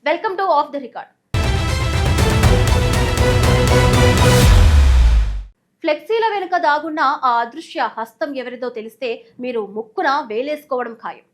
Welcome to off the record. ఫ్లెక్సీల వెనుక దాగున్న ఆ అదృశ్య హస్తం ఎవరిదో తెలిస్తే మీరు ముక్కున వేలేసుకోవడం ఖాయం.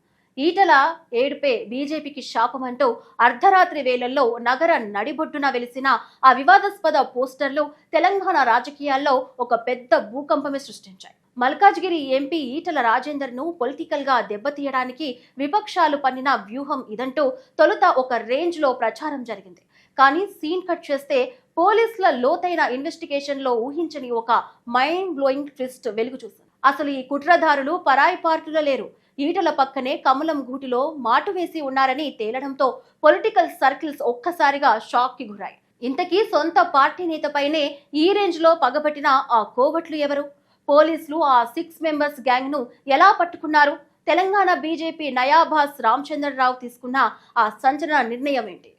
ఈటల ఏడుపే బీజేపీకి శాపమంటూ అర్ధరాత్రి వేళల్లో నగర నడిబొడ్డున వెలిసిన ఆ వివాదాస్పద పోస్టర్లు తెలంగాణ రాజకీయాల్లో ఒక పెద్ద భూకంపమే సృష్టించాయి. మల్కాజ్గిరి ఎంపీ ఈటల రాజేందర్ ను పొలిటికల్ గా దెబ్బతీయడానికి విపక్షాలు పన్నిన వ్యూహం ఇదంటూ తొలుత ఒక రేంజ్ లో ప్రచారం జరిగింది. కానీ సీన్ కట్ చేస్తే పోలీసుల లోతైన ఇన్వెస్టిగేషన్ లో ఊహించని ఒక మైండ్ బ్లోయింగ్ ట్విస్ట్ వెలుగు చూసింది. అసలు ఈ కుట్రదారులు పరాయి పార్టీలో లేరు. ఈటల పక్కనే కమలం గూటిలో మాటు వేసి ఉన్నారని తేలడంతో పొలిటికల్ సర్కిల్స్ ఒక్కసారిగా షాక్ కి గురాయి. ఇంతకీ సొంత పార్టీ నేతపైనే ఈ రేంజ్ లో పగబట్టిన ఆ కోవట్లు ఎవరు? పోలీసులు ఆ 6 మెంబర్స్ గ్యాంగ్ ను ఎలా పట్టుకున్నారు? తెలంగాణ బీజేపీ నయాబాస్ రామచంద్రరావు తీసుకున్న ఆ సంచలన నిర్ణయం ఏంటి?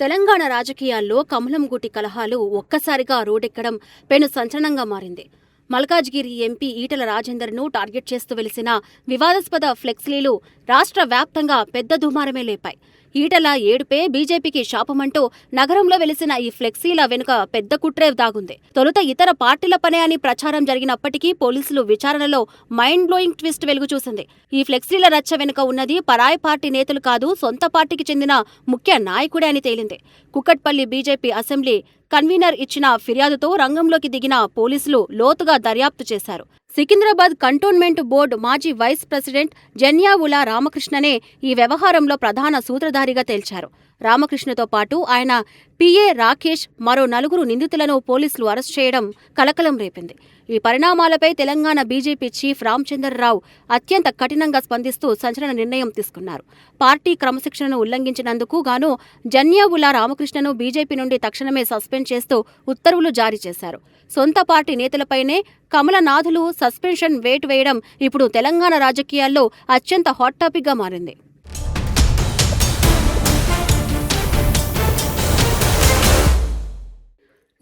తెలంగాణ రాజకీయాల్లో కమలం గుటి కలహాలు ఒక్కసారిగా రోడెక్కడం పెను సంచలనంగా మారింది. మల్కాజ్గిరి ఎంపీ ఈటల రాజేందర్ ను టార్గెట్ చేస్తూ వెలిసిన వివాదాస్పద ఫ్లెక్సీలు రాష్ట్ర వ్యాప్తంగా పెద్ద దుమారమే లేపాయి. ఈటల ఏడుపే బీజేపీకి శాపమంటూ నగరంలో వెలిసిన ఈ ఫ్లెక్సీల వెనుక పెద్ద కుట్రే దాగుంది. తొలుత ఇతర పార్టీల పనే అని ప్రచారం జరిగినప్పటికీ పోలీసులు విచారణలో మైండ్ బ్లోయింగ్ ట్విస్ట్ వెలుగు చూసింది. ఈ ఫ్లెక్సీల రచ్చ వెనుక ఉన్నది పరాయి పార్టీ నేతలు కాదు, సొంత పార్టీకి చెందిన ముఖ్య నాయకుడే అని తేలింది. కుకట్పల్లి బీజేపీ అసెంబ్లీ కన్వీనర్ ఇచ్చిన ఫిర్యాదుతో రంగంలోకి దిగిన పోలీసులు లోతుగా దర్యాప్తు చేశారు. సికింద్రాబాద్ కంటోన్మెంట్ బోర్డు మాజీ వైస్ ప్రెసిడెంట్ జన్యావుల రామకృష్ణనే ఈ వ్యవహారంలో ప్రధాన సూత్రధారిగా తేల్చారు. రామకృష్ణతో పాటు ఆయన పిఏ రాకేష్, మరో 4 నిందితులను పోలీసులు అరెస్ట్ చేయడం కలకలం రేపింది. ఈ పరిణామాలపై తెలంగాణ బీజేపీ చీఫ్ రామచంద్రరావు అత్యంత కఠినంగా స్పందిస్తూ సంచలన నిర్ణయం తీసుకున్నారు. పార్టీ క్రమశిక్షణను ఉల్లంఘించినందుకు గాను జన్యావుల రామకృష్ణను బీజేపీ నుండి తక్షణమే సస్పెండ్ చేస్తూ ఉత్తర్వులు జారీ చేశారు. సొంత పార్టీ నేతలపైనే కమలనాథులు సస్పెన్షన్ వేటు వేయడం ఇప్పుడు తెలంగాణ రాజకీయాల్లో అత్యంత హాట్ టాపిక్ గా మారింది.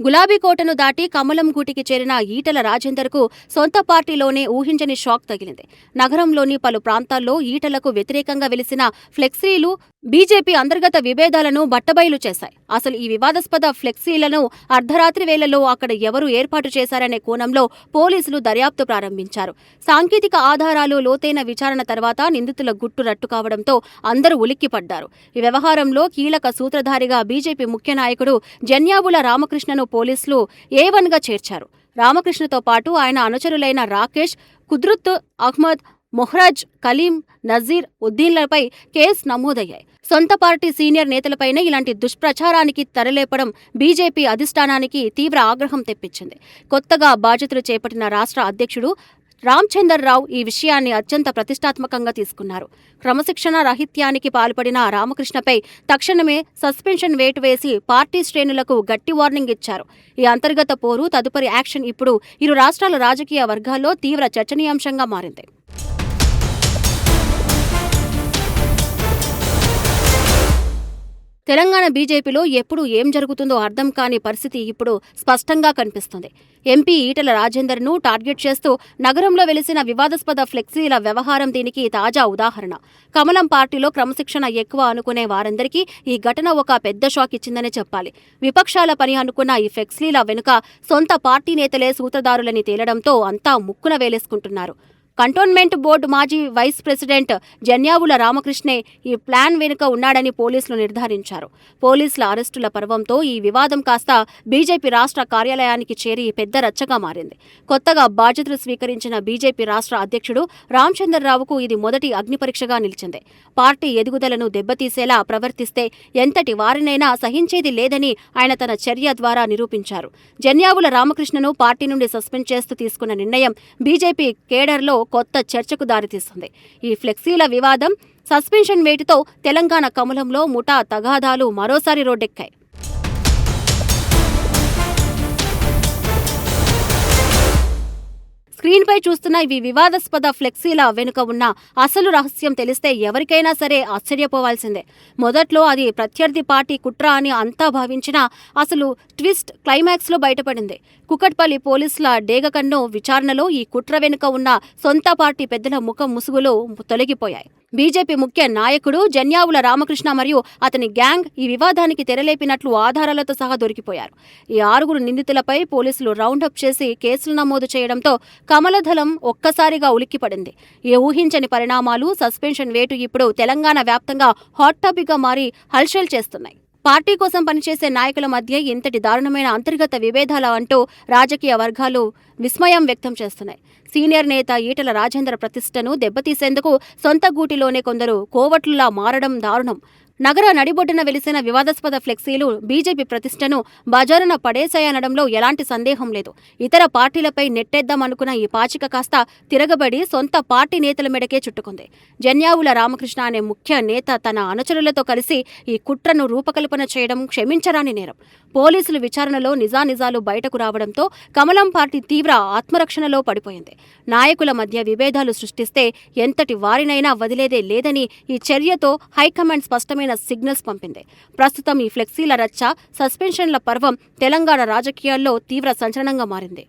గులాబీకోటను దాటి కమలం గూటికి చేరిన ఈటల రాజేందర్కు సొంత పార్టీలోనే ఊహించని షాక్ తగిలింది. నగరంలోని పలు ప్రాంతాల్లో ఈటలకు వ్యతిరేకంగా వెలిసిన ఫ్లెక్సీలు బీజేపీ అంతర్గత విభేదాలను బట్టబయలు చేశాయి. అసలు ఈ వివాదాస్పద ఫ్లెక్సీలను అర్ధరాత్రి వేళల్లో అక్కడ ఎవరు ఏర్పాటు చేశారనే కోణంలో పోలీసులు దర్యాప్తు ప్రారంభించారు. సాంకేతిక ఆధారాలు, లోతైన విచారణ తర్వాత నిందితుల గుట్టు రట్టు కావడంతో అందరూ ఉలిక్కిపడ్డారు. ఈ వ్యవహారంలో కీలక సూత్రధారిగా బీజేపీ ముఖ్య నాయకుడు జన్యావుల రామకృష్ణను పోలీసులు A1గా చేర్చారు. రామకృష్ణతో పాటు ఆయన అనుచరులైన రాకేష్, కుద్రుత్ అహ్మద్, మొహ్రాజ్, కలీం, నజీర్ ఉద్దీన్లపై కేసు నమోదయ్యాయి. సొంత పార్టీ సీనియర్ నేతలపైనే ఇలాంటి దుష్ప్రచారానికి తెరలేపడం బీజేపీ అధిష్టానానికి తీవ్ర ఆగ్రహం తెప్పించింది. కొత్తగా బాధ్యతలు చేపట్టిన రాష్ట్ర అధ్యక్షుడు రామచంద్రరావు ఈ విషయాన్ని అత్యంత ప్రతిష్టాత్మకంగా తీసుకున్నారు. క్రమశిక్షణ రాహిత్యానికి పాల్పడిన రామకృష్ణపై తక్షణమే సస్పెన్షన్ వేటు వేసి పార్టీ శ్రేణులకు గట్టి వార్నింగ్ ఇచ్చారు. ఈ అంతర్గత పోరు, తదుపరి యాక్షన్ ఇప్పుడు ఇరు రాష్ట్రాల రాజకీయ వర్గాల్లో తీవ్ర చర్చనీయాంశంగా మారింది. తెలంగాణ బీజేపీలో ఎప్పుడు ఏం జరుగుతుందో అర్థం కాని పరిస్థితి ఇప్పుడు స్పష్టంగా కనిపిస్తుంది. ఎంపీ ఈటల రాజేందర్ ను టార్గెట్ చేస్తూ నగరంలో వెలిసిన వివాదాస్పద ఫ్లెక్సీల వ్యవహారం దీనికి తాజా ఉదాహరణ. కమలం పార్టీలో క్రమశిక్షణ ఎక్కువ అనుకునే వారందరికీ ఈ ఘటన ఒక పెద్ద షాక్ ఇచ్చిందనే చెప్పాలి. విపక్షాల పని అనుకున్న ఈ ఫ్లెక్సీల వెనుక సొంత పార్టీ నేతలే సూత్రధారులని తేలడంతో అంతా ముక్కున వేలేసుకుంటున్నారు. కంటోన్మెంట్ బోర్డు మాజీ వైస్ ప్రెసిడెంట్ జన్యావుల రామకృష్ణే ఈ ప్లాన్ వెనుక ఉన్నాడని పోలీసులు నిర్ధారించారు. పోలీసుల అరెస్టుల పర్వంతో ఈ వివాదం కాస్త బీజేపీ రాష్ట్ర కార్యాలయానికి చేరి పెద్ద రచ్చగా మారింది. కొత్తగా బాధ్యతలు స్వీకరించిన బీజేపీ రాష్ట్ర అధ్యక్షుడు రామచంద్రరావుకు ఇది మొదటి అగ్నిపరీక్షగా నిలిచింది. పార్టీ ఎదుగుదలను దెబ్బతీసేలా ప్రవర్తిస్తే ఎంతటి వారినైనా సహించేది లేదని ఆయన తన చర్య ద్వారా నిరూపించారు. జన్యావుల రామకృష్ణను పార్టీ నుండి సస్పెండ్ చేస్తూ తీసుకున్న నిర్ణయం బీజేపీ కేడర్లో కొత్త చర్చకు దారితీస్తుంది. ఈ ఫ్లెక్సీల వివాదం, సస్పెన్షన్ వేటుతో తెలంగాణ కమలంలో ముఠా తగాదాలు మరోసారి రోడ్డెక్కాయి. స్క్రీన్పై చూస్తున్న ఇవి వివాదాస్పద ఫ్లెక్సీల వెనుక ఉన్న అసలు రహస్యం తెలిస్తే ఎవరికైనా సరే ఆశ్చర్యపోవాల్సిందే. మొదట్లో అది ప్రత్యర్థి పార్టీ కుట్ర అని అంతా భావించినా అసలు ట్విస్ట్ క్లైమాక్స్లో బయటపడింది. కుకట్పల్లి పోలీసుల డేగకన్ను విచారణలో ఈ కుట్ర వెనుక ఉన్న సొంత పార్టీ పెద్దల ముఖం ముసుగులు తొలగిపోయాయి. బీజేపీ ముఖ్య నాయకుడు జన్యావుల రామకృష్ణ మరియు అతని గ్యాంగ్ ఈ వివాదానికి తెరలేపినట్లు ఆధారాలతో సహా దొరికిపోయారు. ఈ 6 నిందితులపై పోలీసులు రౌండప్ చేసి కేసులు నమోదు చేయడంతో కమలదళం ఒక్కసారిగా ఉలిక్కిపడింది. ఈ ఊహించని పరిణామాలు, సస్పెన్షన్ వేటు ఇప్పుడు తెలంగాణ వ్యాప్తంగా హాట్ టాపిక్గా మారి హల్చల్ చేస్తున్నాయి. పార్టీ కోసం పనిచేసే నాయకుల మధ్య ఇంతటి దారుణమైన అంతర్గత విభేదాల అంటూ రాజకీయ వర్గాలు విస్మయం వ్యక్తం చేస్తున్నాయి. సీనియర్ నేత ఈటల రాజేందర్ ప్రతిష్టను దెబ్బతీసేందుకు సొంత గూటిలోనే కొందరు కోవట్లులా మారడం దారుణం. నగర నడిబొడ్డున వెలిసిన వివాదాస్పద ఫ్లెక్సీలు బీజేపీ ప్రతిష్టను బజారున పడేశాయనడంలో ఎలాంటి సందేహం లేదు. ఇతర పార్టీలపై నెట్టేద్దామనుకున్న ఈ పాచిక కాస్త తిరగబడి సొంత పార్టీ నేతల మెడకే చుట్టుకుంది. జన్యావుల రామకృష్ణ అనే ముఖ్య నేత తన అనుచరులతో కలిసి ఈ కుట్రను రూపకల్పన చేయడం క్షమించరాని నేరం. పోలీసులు విచారణలో నిజానిజాలు బయటకు రావడంతో కమలం పార్టీ తీవ్ర ఆత్మరక్షణలో పడిపోయింది. నాయకుల మధ్య విభేదాలు సృష్టిస్తే ఎంతటి వారినైనా వదిలేదే లేదని ఈ చర్యతో హైకమాండ్ స్పష్టమైన సిగ్నల్స్ పంపింది. ప్రస్తుతం ఈ ఫ్లెక్సీల రచ్చ, సస్పెన్షన్ల పర్వం తెలంగాణ రాజకీయాల్లో తీవ్ర సంచలనంగా మారింది.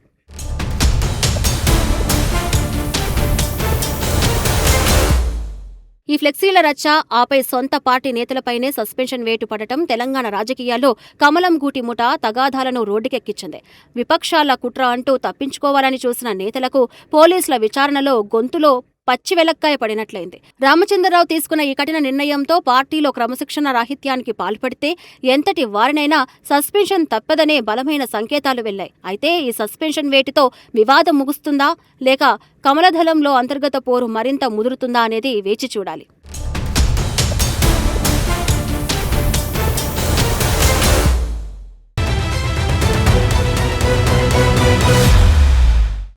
ఈ ఫ్లెక్సీల రచ్చ, ఆపై సొంత పార్టీ నేతలపైనే సస్పెన్షన్ వేటు పడటం తెలంగాణ రాజకీయాల్లో కమలం గూటి ముఠ తగాదాలను రోడ్డుకెక్కించింది. విపక్షాల కుట్ర అంటూ తప్పించుకోవాలని చూసిన నేతలకు పోలీసుల విచారణలో గొంతులో పచ్చి వెలక్కాయ పడినట్లయింది. రామచంద్రరావు తీసుకున్న ఈ కఠిన నిర్ణయంతో పార్టీలో క్రమశిక్షణ రాహిత్యానికి పాల్పడితే ఎంతటి వారినైనా సస్పెన్షన్ తప్పదనే బలమైన సంకేతాలు వెళ్లాయి. అయితే ఈ సస్పెన్షన్ వేటితో వివాదం ముగుస్తుందా లేక కమలదళంలో అంతర్గత పోరు మరింత ముదురుతుందా అనేది వేచి చూడాలి.